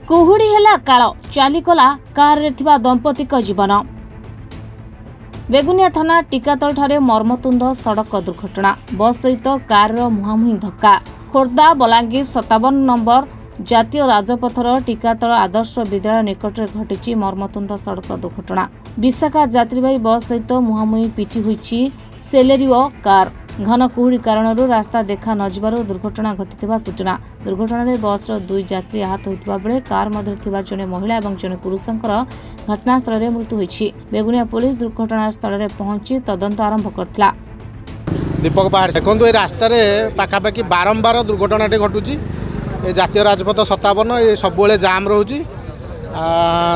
कुहुड़ी हेला काल चालीगला कार रे थिबा दंपतिक जीवन। बेगुनिया थाना टीकातल ठारे मर्मतुंद सड़क दुर्घटना बस सहित कार मुहांमुही धक्का। खोर्धा बलांगीर 57 नंबर जातीय राजपथर टीकातल आदर्श विद्यालय निकट में घटी मर्मतुंद सड़क दुर्घटना। विशाखा यात्रीवाही बस सहित मुहांमुही पिटी होईछि सेलेरिओ कार। घन कुहुड़ी कारण रास्ता देखा नजिबारु दुर्घटना घटिथिबा सूचना। दुर्घटना में बस दुई यात्री आहत होइतिबा बेले कार मध्य थिबा जने महिला और जने पुरुषंकर घटनास्थल में मृत्यु होईछि। बेगुनिया पुलिस दुर्घटना स्थल में पहुंची तदंत आरंभ करथिला। दीपक पहाड़ देखो ये रास्तार पाखापाखि बारंबार दुर्घटनाटी घटुची। जातीय राजपथ 57 ये सब जाम रोचे।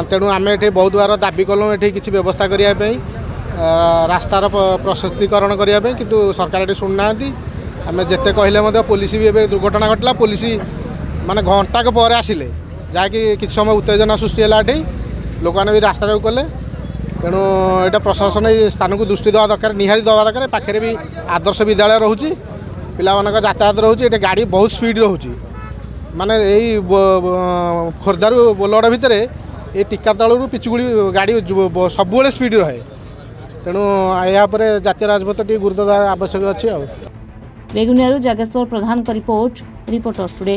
तेणु आम ये बहुत बार दाबी कलु ये किसी व्यवस्था करने रास्तार प्रशस्तीकरण करने किंतु सरकार ये शुणुना आम जिते कहले पुलिस भी ए दुर्घटना घटला। पुलिस माने घंटा के पर आसिले जहाँकि किसी समय उत्तेजना सृष्टि है लोक मैंने भी रास्ता कले। तेणु यहाँ प्रशासन स्थान को दृष्टि देवा दरकार निहाती देवा दरकार। पाखे भी आदर्श विद्यालय रोचे पिला यातायात रोचे। ये गाड़ी बहुत स्पीड रोचे माने यही खोर्धारू बोलगड़ भितर ये टीकातलू पिचुगुड़ी गाड़ी सब स्पीड रहे। तेणु यहाँ जातीय राजपथ टी गुरुत्व आवश्यक अच्छी। बेगुनिया जागेश्वर प्रधान का रिपोर्ट रिपोर्टर्स टुडे।